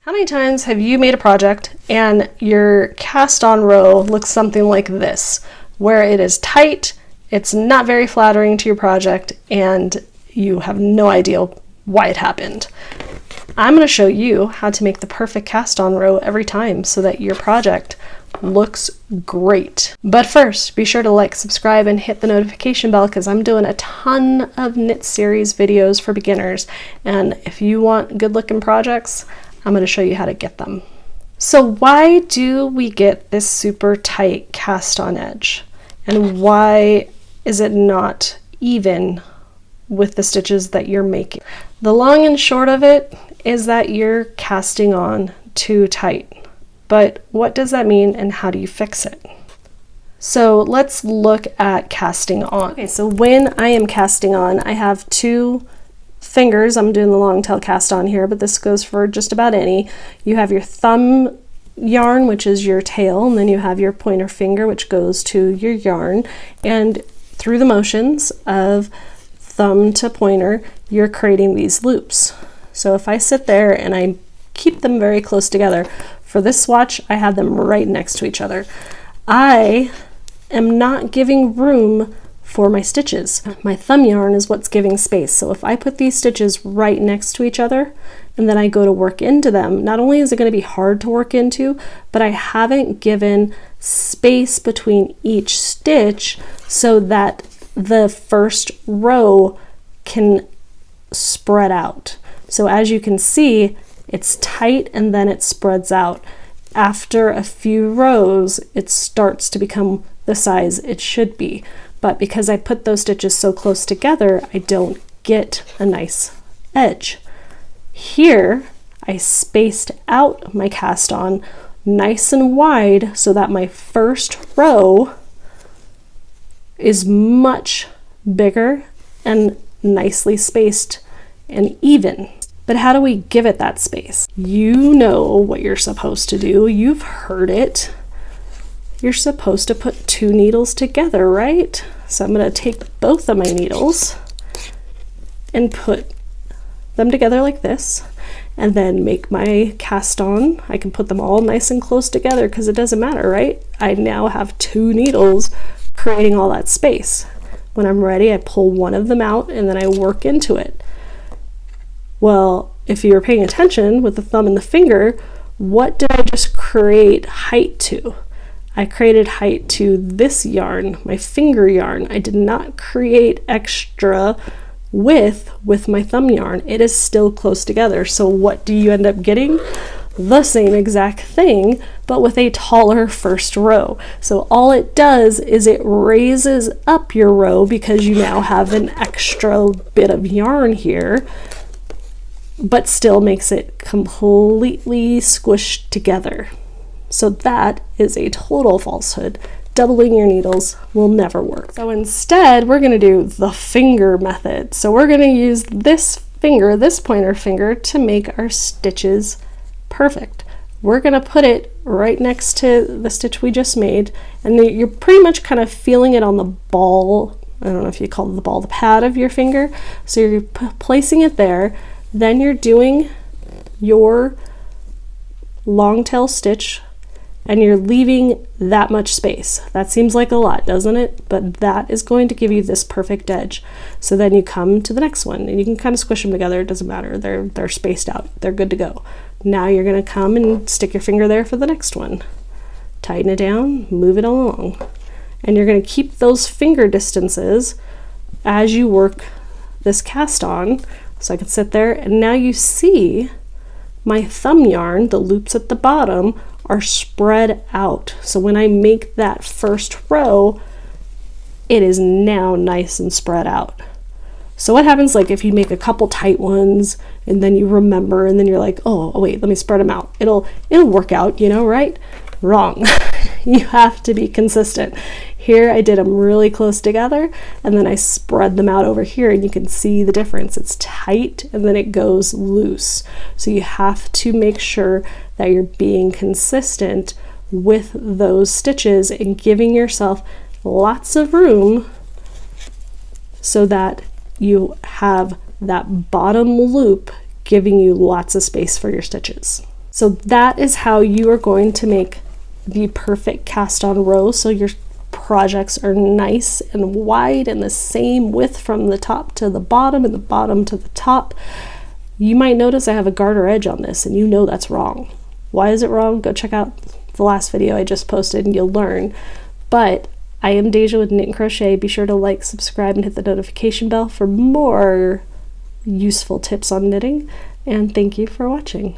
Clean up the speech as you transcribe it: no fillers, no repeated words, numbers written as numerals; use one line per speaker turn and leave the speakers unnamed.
How many times have you made a project and your cast on row looks something like this, where it is tight, it's not very flattering to your project, and you have no idea why it happened? I'm going to show you how to make the perfect cast on row every time so that your project looks great. But first, be sure to like, subscribe, and hit the notification bell because I'm doing a ton of knit series videos for beginners, and if you want good looking projects, I'm going to show you how to get them. So why do we get this super tight cast on edge? And why is it not even with the stitches that you're making? The long and short of it is that you're casting on too tight. But what does that mean and how do you fix it? So let's look at casting on. Okay, so when I am casting on, I have two fingers. I'm doing the long tail cast on here, but this goes for just about any. You have your thumb yarn, which is your tail, and then you have your pointer finger, which goes to your yarn. And through the motions of thumb to pointer, you're creating these loops. So if I sit there and I keep them very close together, for this swatch, I had them right next to each other. I am not giving room for my stitches. My thumb yarn is what's giving space. So if I put these stitches right next to each other and then I go to work into them, not only is it going to be hard to work into, but I haven't given space between each stitch so that the first row can spread out. So as you can see, it's tight and then it spreads out. After a few rows, it starts to become the size it should be. But because I put those stitches so close together, I don't get a nice edge. Here, I spaced out my cast on nice and wide so that my first row is much bigger and nicely spaced and even. But how do we give it that space? You know what you're supposed to do. You've heard it. You're supposed to put two needles together, right? So I'm going to take both of my needles and put them together like this, and then make my cast on. I can put them all nice and close together because it doesn't matter, right? I now have two needles creating all that space. When I'm ready, I pull one of them out and then I work into it. Well, if you were paying attention with the thumb and the finger, what did I just create height to? I created height to this yarn, my finger yarn. I did not create extra width with my thumb yarn. It is still close together. So what do you end up getting? The same exact thing, but with a taller first row. So all it does is it raises up your row because you now have an extra bit of yarn here, but still makes it completely squished together. So that is a total falsehood. Doubling your needles will never work. So instead, we're going to do the finger method. So we're going to use this finger, this pointer finger, to make our stitches perfect. We're going to put it right next to the stitch we just made, and you're pretty much kind of feeling it on the ball. I don't know if you call it the ball, the pad of your finger. So you're placing it there. Then you're doing your long tail stitch and you're leaving that much space. That seems like a lot, doesn't it? But that is going to give you this perfect edge. So then you come to the next one and you can kind of squish them together. It doesn't matter. They're spaced out. They're good to go. Now you're going to come and stick your finger there for the next one. Tighten it down, move it along. And you're going to keep those finger distances as you work this cast on. So I can sit there and now you see my thumb yarn, the loops at the bottom, are spread out. So when I make that first row, it is now nice and spread out. So what happens, like if you make a couple tight ones and then you remember and then you're like, oh wait, let me spread them out. It'll work out, you know, right? Wrong. You have to be consistent. Here I did them really close together and then I spread them out over here and you can see the difference. It's tight and then it goes loose. So you have to make sure that you're being consistent with those stitches and giving yourself lots of room so that you have that bottom loop giving you lots of space for your stitches. So that is how you are going to make the perfect cast on row, so your projects are nice and wide and the same width from the top to the bottom and the bottom to the top. You might notice I have a garter edge on this, and you know that's wrong. Why is it wrong? Go check out the last video I just posted and you'll learn. But I am Deja with Knit and Crochet. Be sure to like, subscribe, and hit the notification bell for more useful tips on knitting. And thank you for watching.